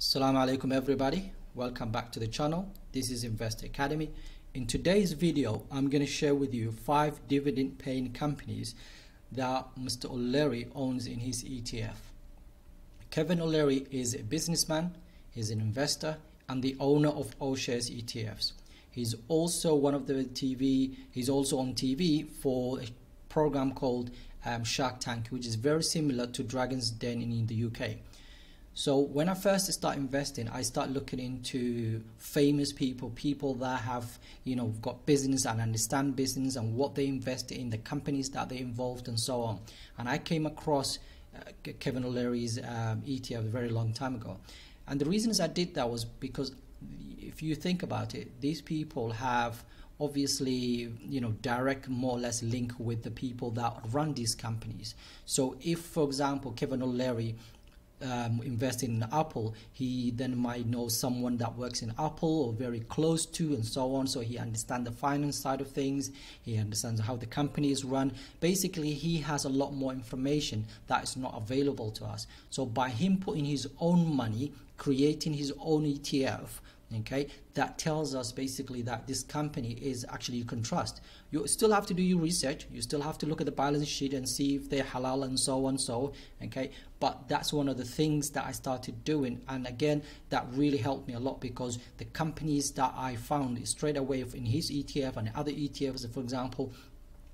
Assalamu Alaikum everybody, welcome back to the channel. This is Investor Academy. In today's video I'm going to share with you 5 dividend paying companies that Mr. O'Leary owns in his ETF. Kevin O'Leary is a businessman, he's an investor and the owner of OUSA ETFs. He's also on TV for a program called Shark Tank, which is very similar to Dragon's Den in the UK. So when I first start investing, I start looking into famous people that have, got business and understand business and what they invest in, the companies that they're involved and so on. And I came across Kevin O'Leary's ETF a very long time ago. And the reasons I did that was because if you think about it, these people have obviously, direct more or less link with the people that run these companies. So if, for example, Kevin O'Leary investing in Apple, he then might know someone that works in Apple or very close to and so on, so he understands the finance side of things, he understands how the company is run. Basically he has a lot more information that is not available to us. So by him putting his own money, creating his own ETF, okay, that tells us basically that this company is actually you can trust. You still have to do your research, you still have to look at the balance sheet and see if they're halal and so on, okay, but that's one of the things that I started doing, and again that really helped me a lot because the companies that I found straight away in his ETF and other ETFs, for example,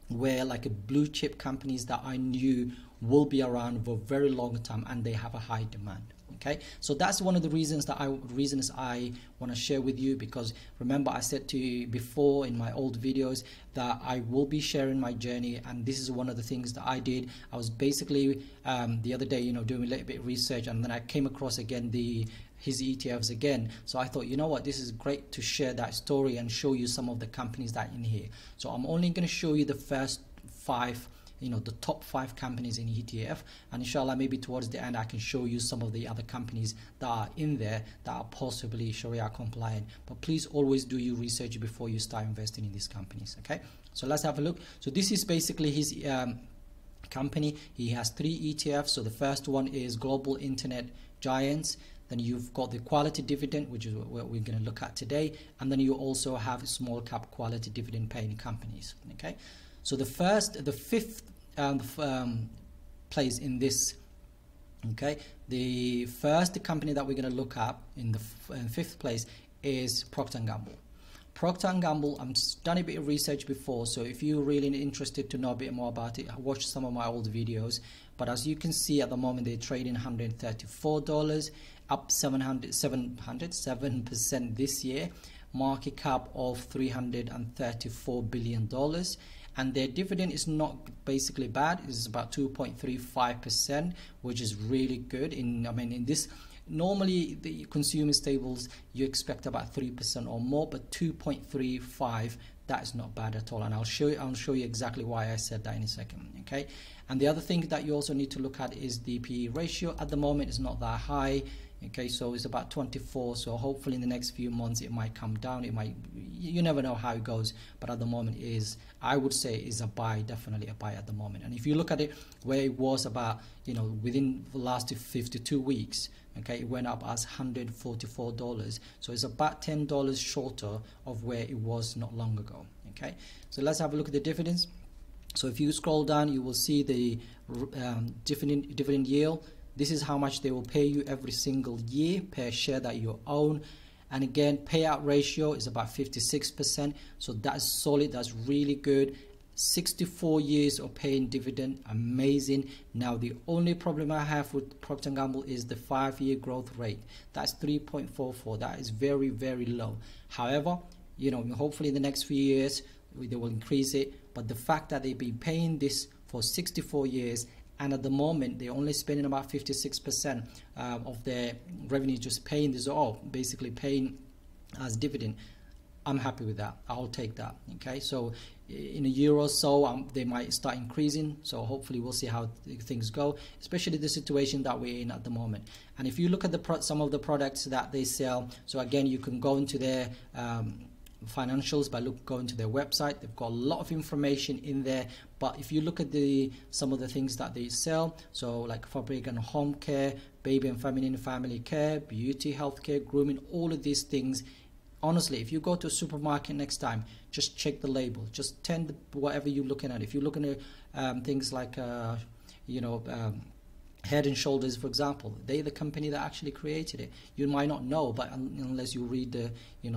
were like a blue chip companies that I knew will be around for a very long time and they have a high demand. Okay, so that's one of the reasons I want to share with you, because remember I said to you before in my old videos that I will be sharing my journey, and this is one of the things that I did. I was basically the other day doing a little bit of research, and then I came across again his ETFs again. So I thought, you know what, this is great to share that story and show you some of the companies that are in here. So I'm only going to show you the first 5, the top 5 companies in ETF, and inshallah maybe towards the end I can show you some of the other companies that are in there that are possibly Sharia compliant. But please always do your research before you start investing in these companies. Okay, so let's have a look. So this is basically his company. He has 3 ETFs. So the first one is Global Internet Giants. Then you've got the quality dividend, which is what we're going to look at today, and then you also have small cap quality dividend paying companies. Okay, so the fifth place in this, okay, the first company that we're going to look at in the 5th place is Procter Gamble. Procter Gamble, I've done a bit of research before, so if you're really interested to know a bit more about it, watch some of my old videos. But as you can see at the moment they're trading $134, up 7% this year, market cap of $334 billion, and their dividend is not basically bad. It's about 2.35%, which is really good. In this, normally the consumer staples you expect about 3% or more, but 2.35, that is not bad at all, and I'll show you exactly why I said that in a second. Okay, and the other thing that you also need to look at is the PE ratio. At the moment it's not that high. Okay, so it's about 24, so hopefully in the next few months it might come down. It might, you never know how it goes, but at the moment I would say is a buy, definitely a buy at the moment. And if you look at it where it was about, within the last 52 weeks, okay, it went up as $144, so it's about $10 shorter of where it was not long ago. Okay, so let's have a look at the dividends. So if you scroll down, you will see the dividend yield. This is how much they will pay you every single year per share that you own. And again, payout ratio is about 56%. So that's solid, that's really good. 64 years of paying dividend, amazing. Now the only problem I have with Procter & Gamble is the 5-year growth rate. That's 3.44. That is very, very low. However, hopefully in the next few years they will increase it. But the fact that they've been paying this for 64 years, and at the moment they're only spending about 56% of their revenue just paying this off, basically paying as dividend, I'm happy with that. I'll take that. Okay, so in a year or so they might start increasing, so hopefully we'll see how things go, especially the situation that we're in at the moment. And if you look at some of the products that they sell, so again you can go into their financials by going to their website. They've got a lot of information in there, but if you look at some of the things that they sell, so like fabric and home care, baby and feminine family care, beauty, healthcare, grooming, all of these things. Honestly, if you go to a supermarket next time, just check the label, just tend whatever you're looking at. If you're looking at things like Head and Shoulders, for example, they're the company that actually created it. You might not know, but unless you read the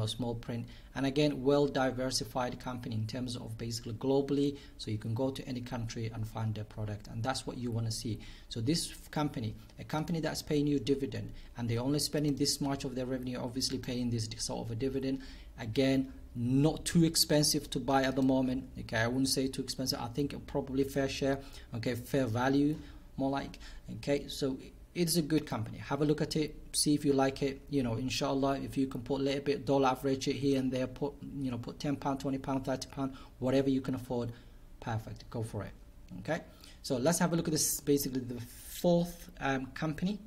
small print. And again, well diversified company in terms of basically globally, so you can go to any country and find their product, and that's what you want to see. So this company, a company that's paying you dividend, and they're only spending this much of their revenue obviously paying this sort of a dividend, again, not too expensive to buy at the moment. Okay, I wouldn't say too expensive. I think probably fair share, okay, fair value more like. Okay, so it's a good company. Have a look at it, see if you like it. Inshallah, if you can put a little bit dollar average it here and there, put £10, £20, £30, whatever you can afford, perfect, go for it. Okay, so let's have a look at this, basically the fourth company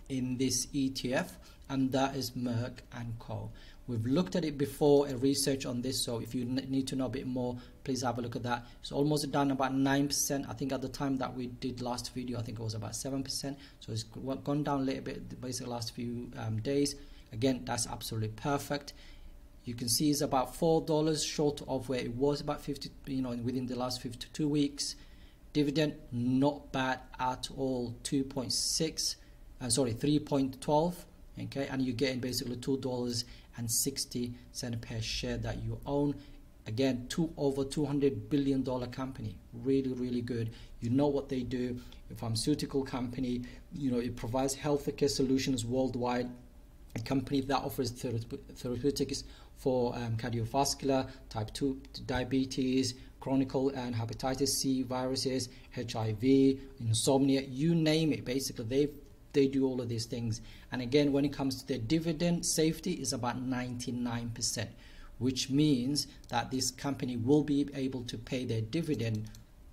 in this ETF, and that is Merck and Co. We've looked at it before, a research on this, so if you need to know a bit more, please have a look at that. It's almost done about 9%. I think at the time that we did last video, I think it was about 7%. So it's gone down a little bit basically last few days. Again, that's absolutely perfect. You can see it's about $4 short of where it was, about 50, within the last 52 weeks. Dividend, not bad at all, 3.12. Okay, and you're getting basically $2.60 per share that you own. Again, over $200 billion company, really good. You know what they do, a pharmaceutical company, it provides healthcare solutions worldwide, a company that offers therapeutics for cardiovascular, type 2 diabetes, chronic and hepatitis C viruses, HIV, insomnia, you name it. Basically, they do all of these things. And again, when it comes to their dividend, safety is about 99%, which means that this company will be able to pay their dividend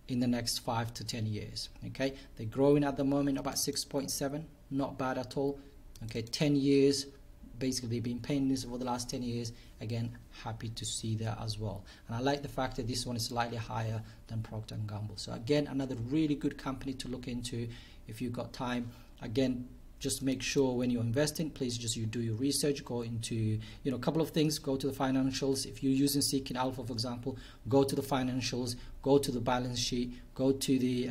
in the next 5 to 10 years. Okay, they're growing at the moment about 6.7, not bad at all. Okay, 10 years, basically they've been paying this for the last 10 years. Again, happy to see that as well. And I like the fact that this one is slightly higher than Procter Gamble. So again, another really good company to look into if you've got time. Again, just make sure when you're investing, please you do your research, go into a couple of things, go to the financials. If you're using Seeking Alpha, for example, go to the financials, go to the balance sheet, go to the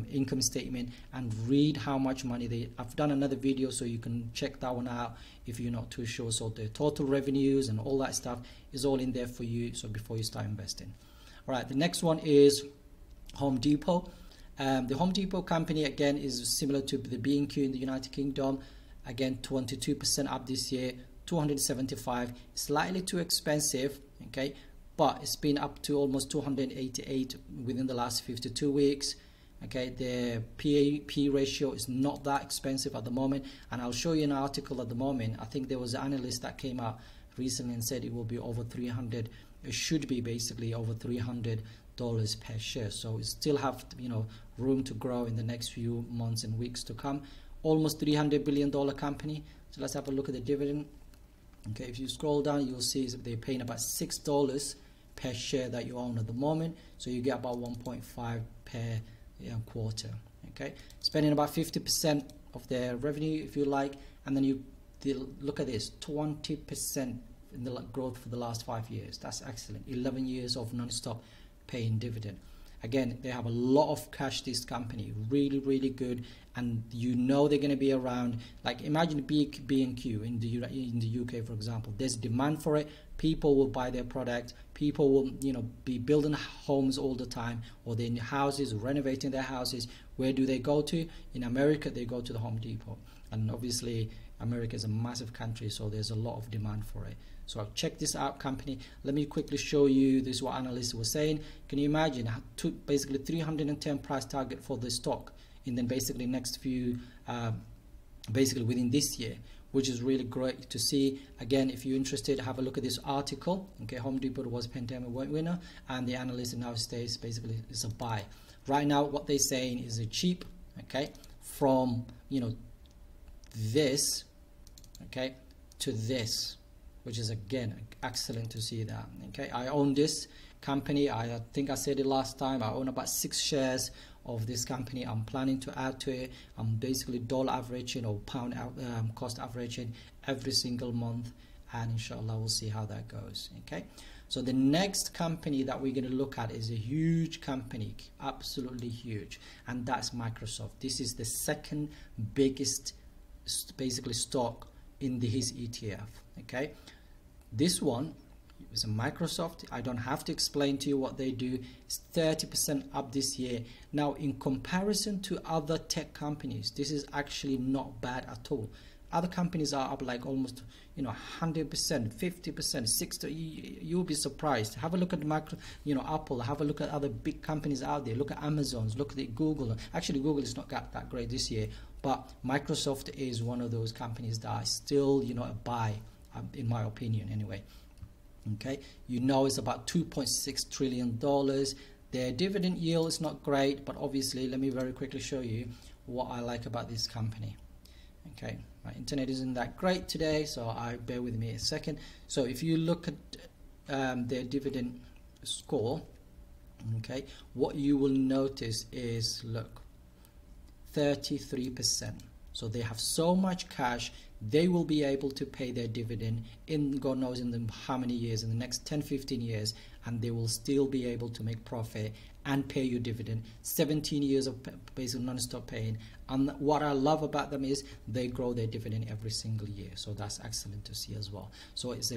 income statement, and read how much money I've done another video, so you can check that one out if you're not too sure. So the total revenues and all that stuff is all in there for you, so before you start investing. All right, the next one is Home Depot. The Home Depot company, again, is similar to the B&Q in the United Kingdom. Again, 22% up this year, 275, slightly too expensive, okay, but it's been up to almost 288 within the last 52 weeks. Okay, the P ratio is not that expensive at the moment, and I'll show you an article at the moment. I think there was an analyst that came out recently and said it will be over 300. It should be basically over $300 per share. So it still have room to grow in the next few months and weeks to come. Almost $300 billion company. So let's have a look at the dividend. Okay, if you scroll down, you'll see they're paying about $6 per share that you own at the moment. So you get about 1.5 per quarter. Okay, spending about 50% of their revenue, if you like, and then you look at this, 20% in the growth for the last 5 years. That's excellent. 11 years of non-stop paying dividend. Again, they have a lot of cash, this company, really good, and they're going to be around. Like, imagine B&Q in the UK, for example. There's demand for it. People will buy their product. People will be building homes all the time, or they're in houses, renovating their houses. Where do they go to? In America, they go to the Home Depot, and obviously America is a massive country, so there's a lot of demand for it. So I'll check this out company. Let me quickly show you this, what analysts were saying. Can you imagine basically 310 price target for the stock in then basically next few, basically within this year, which is really great to see. Again, if you're interested, have a look at this article. Okay, Home Depot was pandemic winner, and the analyst now states basically it's a buy. Right now, what they're saying is a cheap, okay, from this, okay, to this, which is again excellent to see that. Okay, I own this company. I think I said it last time. I own about 6 shares of this company. I'm planning to add to it. I'm basically dollar averaging or pound cost averaging every single month, and inshallah we'll see how that goes. Okay, so the next company that we're going to look at is a huge company, absolutely huge, and that's Microsoft. This is the second biggest basically stock in his ETF. Okay, this one is a Microsoft. I don't have to explain to you what they do. It's 30% up this year. Now, in comparison to other tech companies, this is actually not bad at all. Other companies are up like almost 100%, 50%, 60%. You'll be surprised. Have a look at Apple. Have a look at other big companies out there. Look at Amazon's. Look at Google. Actually, Google is not that great this year, but Microsoft is one of those companies that are still a buy, in my opinion anyway. Okay, it's about $2.6 trillion. Their dividend yield is not great, but obviously let me very quickly show you what I like about this company. Okay, my internet isn't that great today, so bear with me a second. So if you look at their dividend score, okay, what you will notice is, look, 33%. So they have so much cash, they will be able to pay their dividend in God knows in how many years, in the next 10-15 years, and they will still be able to make profit and pay you dividend. 17 years of basically non-stop paying. And what I love about them is they grow their dividend every single year, so that's excellent to see as well. So it's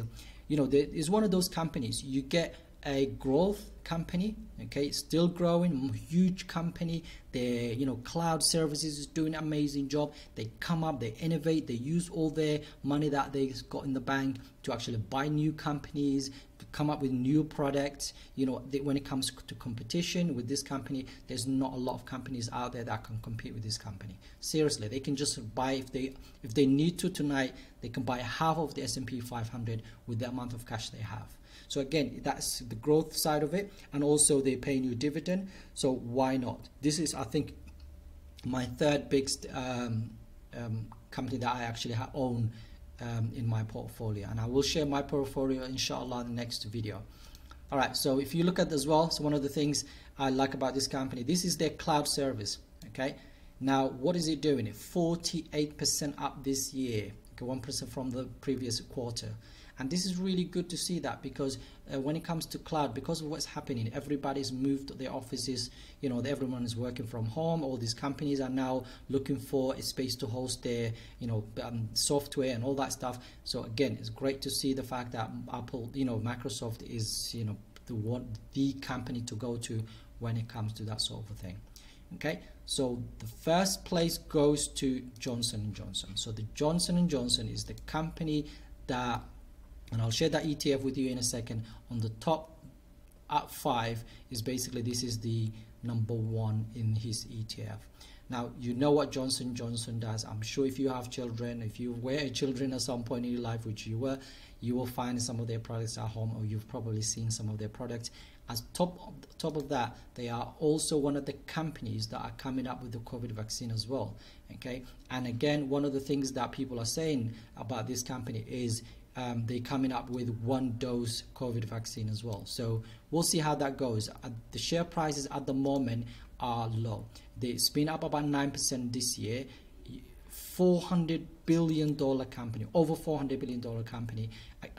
it's one of those companies, you get a growth company, okay, still growing, huge company. Their cloud services is doing an amazing job. They come up, they innovate, they use all their money that they got in the bank to actually buy new companies, to come up with new products. When it comes to competition with this company, there's not a lot of companies out there that can compete with this company. Seriously, they can just buy, if they need to tonight, they can buy half of the S&P 500 with the amount of cash they have. So again, that's the growth side of it, and also they pay you dividend, so why not? This is, I think, my third biggest company that I actually own in my portfolio, and I will share my portfolio inshallah in the next video. Alright, so if you look at as well, so one of the things I like about this company, this is their cloud service. Okay, now what is it doing? 48% up this year, okay, 1% from the previous quarter. And this is really good to see that, because when it comes to cloud, because of what's happening, everybody's moved their offices, everyone is working from home. All these companies are now looking for a space to host their software and all that stuff. So again, it's great to see the fact that Apple, Microsoft is the company to go to when it comes to that sort of a thing. Okay, so the first place goes to Johnson & Johnson. So the Johnson & Johnson is the company that, and I'll share that ETF with you in a second, on the top 5 is basically, this is the number 1 in his ETF. Now, you know what Johnson & Johnson does. I'm sure if you have children, if you were children at some point in your life, which you were, you will find some of their products at home, or you've probably seen some of their products. As top of that, they are also one of the companies that are coming up with the COVID vaccine as well. Okay, and again, one of the things that people are saying about this company is they're coming up with 1-dose COVID vaccine as well. So we'll see how that goes. The share prices at the moment are low. It's been up about 9% this year. $400 billion company, over $400 billion company.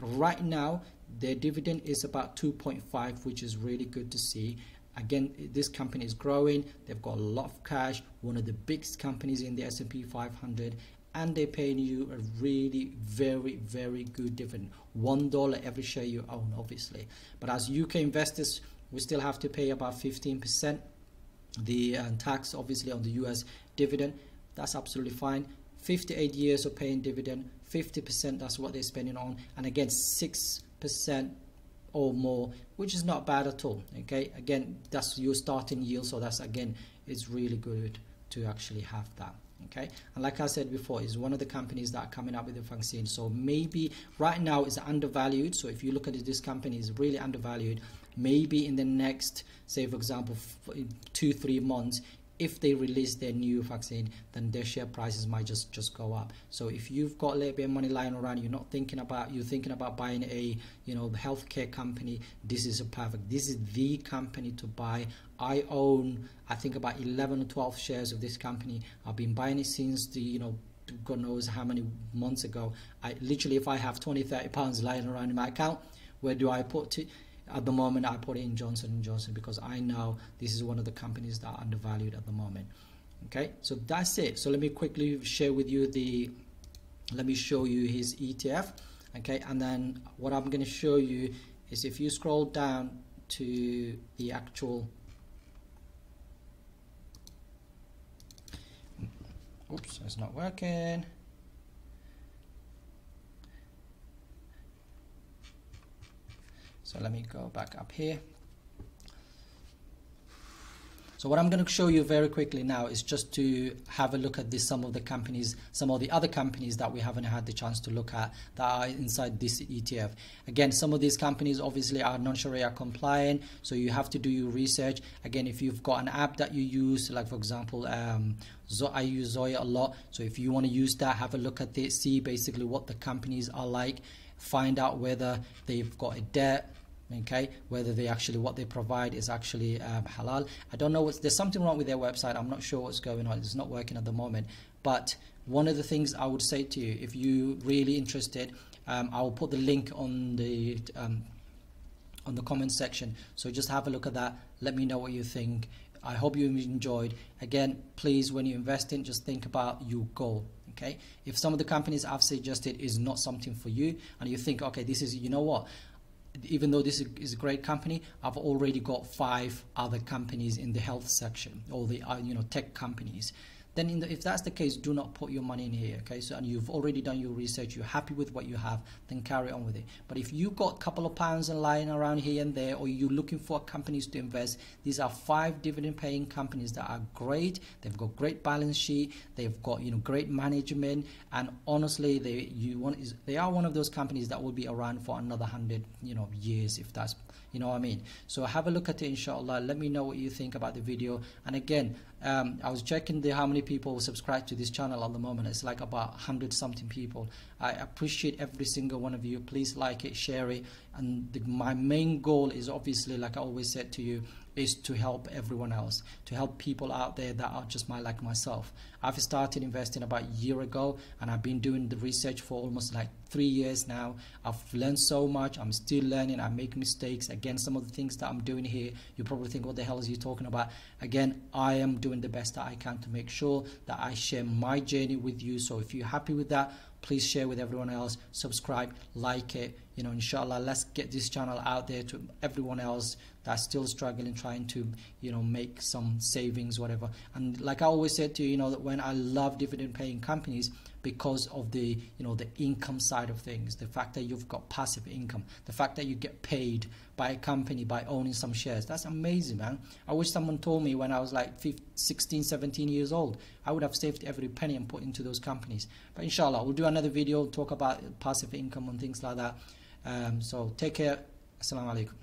Right now, their dividend is about 2.5, which is really good to see. Again, this company is growing. They've got a lot of cash, one of the biggest companies in the S&P 500, and they're paying you a really very, very good dividend. $1 every share you own, obviously. But as UK investors, we still have to pay about 15%. The tax, obviously, on the US dividend. That's absolutely fine. 58 years of paying dividend, 50%, that's what they're spending on. And again, 6% or more, which is not bad at all. Okay, again, that's your starting yield, so that's, again, it's really good to actually have that. Okay, and like I said before, it's one of the companies that are coming up with the vaccine. So maybe right now it's undervalued. So if you look at it, this company is really undervalued. Maybe in the next, say for example, 2-3 months, if they release their new vaccine, then their share prices might just go up. So if you've got a little bit of money lying around, you're thinking about buying a healthcare company, this is the company to buy. I own, I think, about 11 or 12 shares of this company. I've been buying it since God knows how many months ago. I literally, if I have 20-30 pounds lying around in my account, where do I put it? At the moment, I put it in Johnson & Johnson, because I know this is one of the companies that are undervalued at the moment. Okay, so that's it. So let me quickly share with you let me show you his ETF. Okay, and then what I'm going to show you is, if you scroll down to the actual, oops, it's not working. So let me go back up here. So what I'm going to show you very quickly now is just to have a look at some of the other companies that we haven't had the chance to look at that are inside this ETF. Again, some of these companies obviously are non-Sharia compliant, so you have to do your research. Again, if you've got an app that you use, like for example, I use Zoya a lot, so if you want to use that, have a look at it, see basically what the companies are like, find out whether they've got a debt, okay, whether what they provide is actually halal. I don't know, there's something wrong with their website. I'm not sure what's going on. It's not working at the moment. But one of the things I would say to you, if you're really interested, I will put the link on the comment section. So just have a look at that. Let me know what you think. I hope you enjoyed. Again, please, when you invest in, just think about your goal. Okay, if some of the companies I've suggested is not something for you, and you think, okay, this is, you know what, even though this is a great company, I've already got 5 other companies in the health section, or the tech companies. Then if that's the case, do not put your money in here. Okay, so, and you've already done your research, you're happy with what you have, then carry on with it. But if you've got a couple of pounds lying around here and there, or you're looking for companies to invest, these are 5 dividend paying companies that are great. They've got great balance sheet, they've got great management, and honestly, they are one of those companies that will be around for another 100 years, if that's, what I mean. So have a look at it, InshaAllah. Let me know what you think about the video. And again, I was checking how many people subscribe to this channel at the moment. It's like about 100 something people. I appreciate every single one of you. Please like it, share it, and my main goal is obviously, like I always said to you, is to help everyone else, to help people out there that are just like myself. I've started investing about a year ago, and I've been doing the research for almost like 3 years now. I've learned so much. I'm still learning. I make mistakes. Again, some of the things that I'm doing here, you probably think, what the hell is he talking about? Again, I am doing the best that I can to make sure that I share my journey with you. So if you're happy with that, please share with everyone else, subscribe, like it. InshaAllah, let's get this channel out there to everyone else that's still struggling, trying to make some savings, whatever. And like I always said to you, that when I love dividend paying companies, because of the the income side of things, the fact that you've got passive income, the fact that you get paid by a company by owning some shares, that's amazing, man. I wish someone told me when I was like 16, 17 years old. I would have saved every penny and put into those companies. But InshaAllah, we'll do another video, talk about passive income and things like that. So take care. Assalamu Alaikum.